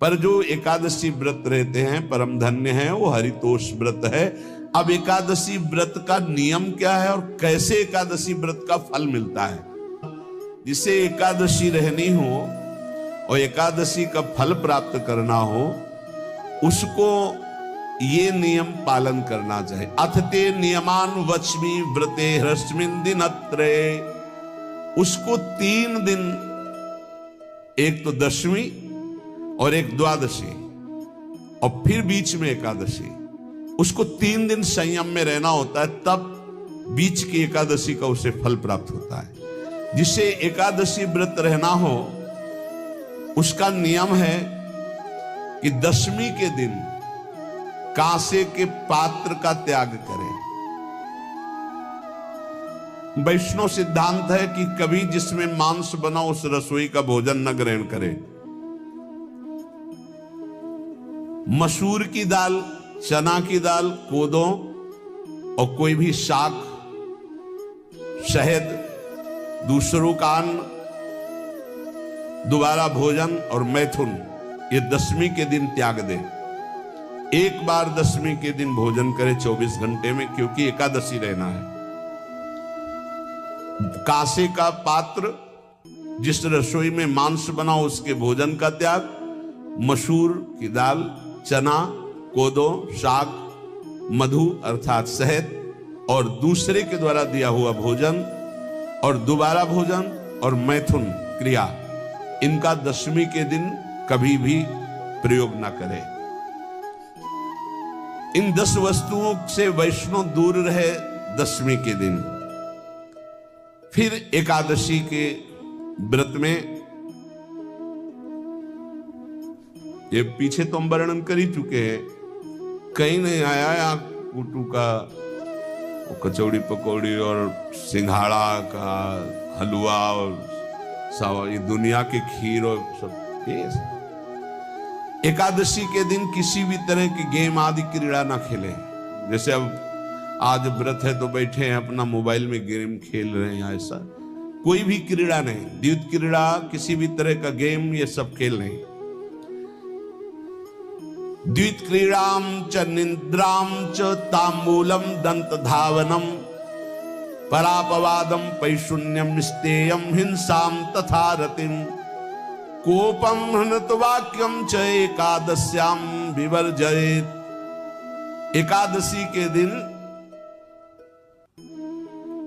पर जो एकादशी व्रत रहते हैं परम धन्य हैं, वो हरितोष व्रत है। अब एकादशी व्रत का नियम क्या है और कैसे एकादशी व्रत का फल मिलता है? जिसे एकादशी रहनी हो और एकादशी का फल प्राप्त करना हो, उसको ये नियम पालन करना चाहिए। अथते नियमान वच्मि व्रते ह्रस्मिन् दिनत्रये। उसको 3 दिन, एक तो दशमी और एक द्वादशी और फिर बीच में एकादशी, उसको 3 दिन संयम में रहना होता है, तब बीच की एकादशी का उसे फल प्राप्त होता है। जिसे एकादशी व्रत रहना हो उसका नियम है कि दशमी के दिन कांसे के पात्र का त्याग करें। वैष्णव सिद्धांत है कि कभी जिसमें मांस बना उस रसोई का भोजन न ग्रहण करे। मसूर की दाल, चना की दाल, कोदो और कोई भी शाक, शहद, दूसरों का अन्न, दोबारा भोजन और मैथुन, ये दशमी के दिन त्याग दे। एक बार दशमी के दिन भोजन करे 24 घंटे में, क्योंकि एकादशी रहना है। कांसे का पात्र, जिस रसोई में मांस बना उसके भोजन का त्याग, मसूर की दाल, चना, कोदो, शाक, मधु अर्थात शहद और दूसरे के द्वारा दिया हुआ भोजन और दोबारा भोजन और मैथुन क्रिया, इनका दशमी के दिन कभी भी प्रयोग ना करें। इन 10 वस्तुओं से वैष्णव दूर रहे दशमी के दिन। फिर एकादशी के व्रत में, ये पीछे तो हम वर्णन कर ही चुके हैं, कहीं नहीं आया यहाँ कुटू का कचौड़ी पकौड़ी और सिंघाड़ा का हलवा और सावा, ये दुनिया के खीर और सब। एकादशी के दिन किसी भी तरह की गेम आदि क्रीड़ा ना खेलें। जैसे अब आज व्रत है तो बैठे हैं अपना मोबाइल में गेम खेल रहे हैं, ऐसा कोई भी क्रीड़ा नहीं। द्वैत क्रीड़ा, किसी भी तरह का गेम, ये सब खेल नहीं। द्वैत क्रीड़ाम च निद्राम च तांबूलम दंत धावनम परापवादम पैशून्यम स्तेयम हिंसाम तथा रतिम कोपम हनत वाक्यम च एकादश्याम विवर्जयेत्। एकादशी के दिन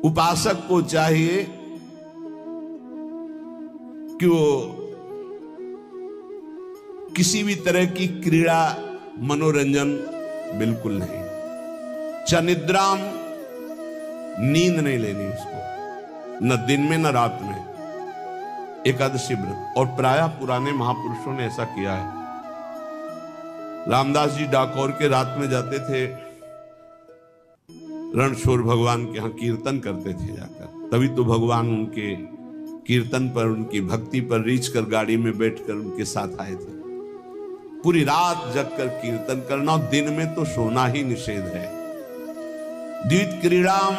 उपासक को चाहिए कि वो किसी भी तरह की क्रीड़ा, मनोरंजन बिल्कुल नहीं। चनिद्राम, नींद नहीं लेनी उसको, न दिन में न रात में। एकादशी व्रत, और प्रायः पुराने महापुरुषों ने ऐसा किया है। रामदास जी डाकोर के रात में जाते थे, रणछोड़ भगवान के यहाँ कीर्तन करते थे जाकर। तभी तो भगवान उनके कीर्तन पर, उनकी भक्ति पर रीझ कर गाड़ी में बैठकर उनके साथ आए थे। पूरी रात जगकर कीर्तन करना, और दिन में तो सोना ही निषेध है। द्वैत क्रीड़ाम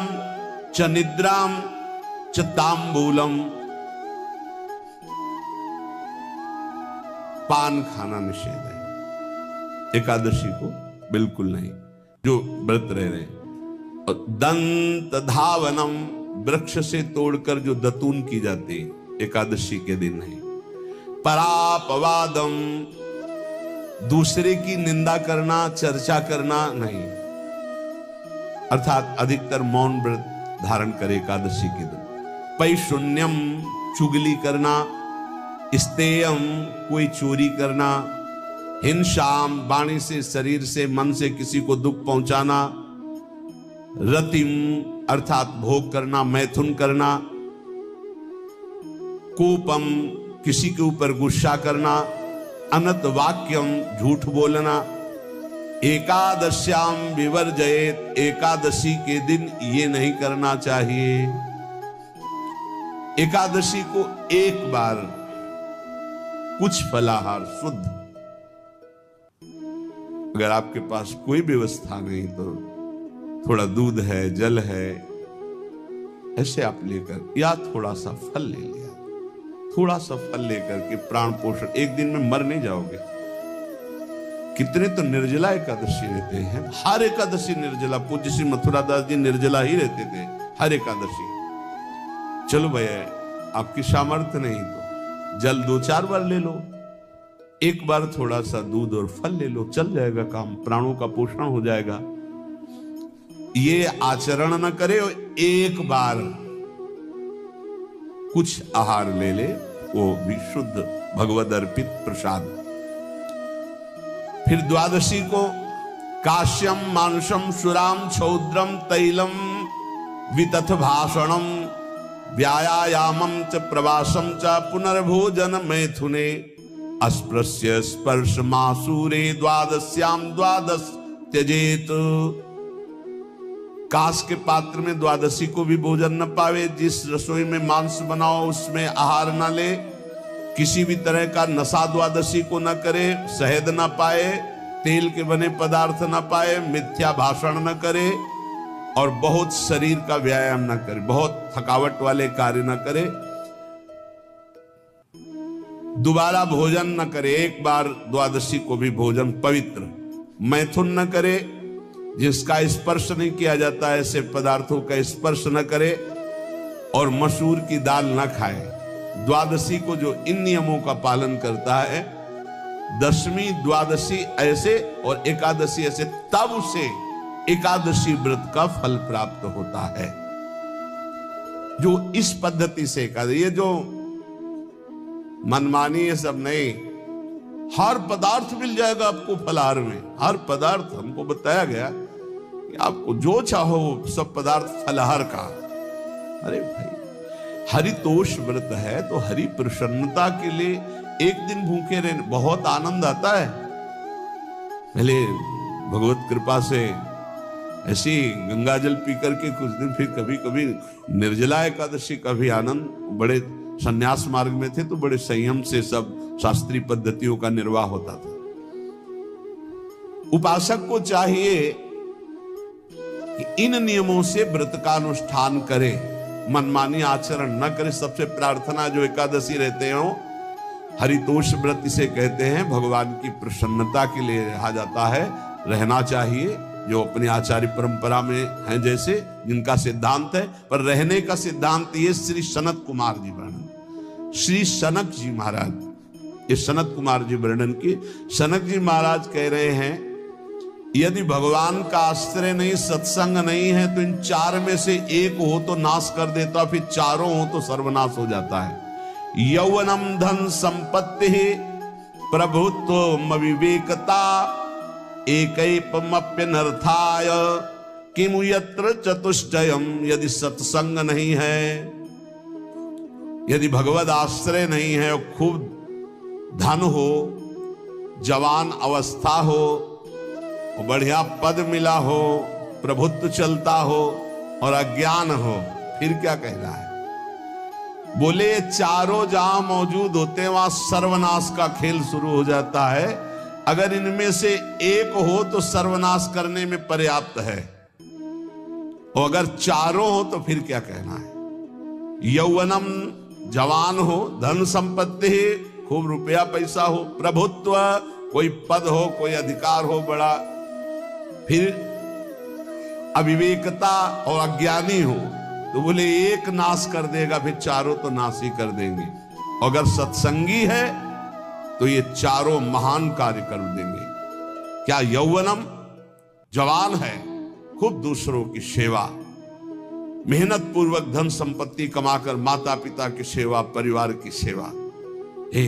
च निद्राम च तांबूलम, पान खाना निषेध है एकादशी को, बिल्कुल नहीं, जो व्रत रह रहे हैं। और दंत धावनम, वृक्ष से तोड़कर जो दतून की जाती है एकादशी के दिन नहीं। परापवादम, दूसरे की निंदा करना, चर्चा करना नहीं, अर्थात अधिकतर मौन व्रत धारण करे एकादशी के दिन। पैशून्यम, चुगली करना। स्तेयम, कोई चोरी करना। हिंसाम, वाणी से, शरीर से, मन से किसी को दुख पहुंचाना। रतिम, अर्थात भोग करना, मैथुन करना। कोपम, किसी के ऊपर गुस्सा करना। अनत वाक्यम, झूठ बोलना। एकादश्याम विवर्जयेत्, एकादशी के दिन ये नहीं करना चाहिए। एकादशी को एक बार कुछ फलाहार शुद्ध, अगर आपके पास कोई व्यवस्था नहीं तो थोड़ा दूध है, जल है, ऐसे आप लेकर, या थोड़ा सा फल ले लिया, थोड़ा सा फल लेकर के प्राण पोषण, एक दिन में मर नहीं जाओगे। कितने तो निर्जला एकादशी रहते हैं, हर एकादशी निर्जला। पूज्य श्री मथुरा दास जी निर्जला ही रहते थे हर एकादशी। चलो भैया आपकी सामर्थ्य नहीं तो जल 2-4 बार ले लो, एक बार थोड़ा सा दूध और फल ले लो, चल जाएगा काम, प्राणों का पोषण हो जाएगा। ये आचरण न करे और एक बार कुछ आहार ले ले, वो भी शुद्ध भगवद अर्पित प्रसाद। फिर द्वादशी को काश्यम मांसम सुराम छौद्रम तैलम वितथ भाषणम व्यायामम च प्रवासम च पुनर्भोजन मैथुने अस्पृश्य स्पर्श मासूरे द्वादश्याम द्वादश त्यजेत। काश के पात्र में द्वादशी को भी भोजन न पावे, जिस रसोई में मांस बनाओ उसमें आहार न ले, किसी भी तरह का नशा द्वादशी को न करे, शहद न पाए, तेल के बने पदार्थ न पाए, मिथ्या भाषण न करे और बहुत शरीर का व्यायाम न करे, बहुत थकावट वाले कार्य न करे, दोबारा भोजन न करे, एक बार द्वादशी को भी भोजन पवित्र, मैथुन न करे, जिसका स्पर्श नहीं किया जाता ऐसे पदार्थों का स्पर्श न करे और मसूर की दाल न खाए। द्वादशी को जो इन नियमों का पालन करता है, दशमी द्वादशी ऐसे और एकादशी ऐसे, तब उसे एकादशी व्रत का फल प्राप्त होता है। जो इस पद्धति से एकादशी, ये जो मनमानी है सब नहीं, हर पदार्थ मिल जाएगा आपको फलाहार में, हर पदार्थ हमको बताया गया कि आपको जो चाहो सब पदार्थ फलाहार का। अरे भाई हरितोष व्रत है तो हरि प्रसन्नता के लिए एक दिन भूखे रहने बहुत आनंद आता है। पहले भगवत कृपा से ऐसी गंगा जल पी करके कुछ दिन, फिर कभी कभी निर्जला एकादशी का भी आनंद। बड़े संन्यास मार्ग में थे तो बड़े संयम से सब शास्त्रीय पद्धतियों का निर्वाह होता था। उपासक को चाहिए कि इन नियमों से व्रत का अनुष्ठान करे, मनमानी आचरण न करे। सबसे प्रार्थना जो एकादशी रहते हो, हरितोष व्रत इसे कहते हैं, भगवान की प्रसन्नता के लिए रहा जाता है, रहना चाहिए। जो अपनी आचार्य परंपरा में हैं जैसे, जिनका सिद्धांत है, पर रहने का सिद्धांत ये श्री सनत कुमार जी वर्णन, श्री सनक जी महाराज, ये सनत कुमार जी वर्णन की। सनक जी महाराज कह रहे हैं, यदि भगवान का आश्रय नहीं, सत्संग नहीं है, तो इन 4 में से एक हो तो नाश कर देता, फिर चारों हो तो सर्वनाश हो जाता है। यौवनम धन संपत्ति प्रभुत्व विवेकता एकैपमप्यनर्थाय किमु यत्र चतुष्टयम। यदि सत्संग नहीं है, यदि भगवद आश्रय नहीं है, और खूब धन हो, जवान अवस्था हो, और बढ़िया पद मिला हो, प्रभुत्व चलता हो और अज्ञान हो, फिर क्या कह रहा है? बोले चारों जहां मौजूद होते हैं वहां सर्वनाश का खेल शुरू हो जाता है। अगर इनमें से एक हो तो सर्वनाश करने में पर्याप्त है, और अगर चारों हो तो फिर क्या कहना है? यौवनम जवान हो, धन संपत्ति, खूब रुपया पैसा हो, प्रभुत्व, कोई पद हो, कोई अधिकार हो बड़ा, फिर अविवेकता और अज्ञानी हो, तो बोले एक नाश कर देगा, फिर चारों तो नाश ही कर देंगे। अगर सत्संगी है तो ये चारों महान कार्य कर देंगे। क्या यौवनम, जवान है, खूब दूसरों की सेवा, मेहनत पूर्वक धन संपत्ति कमाकर माता पिता की सेवा, परिवार की सेवा, हे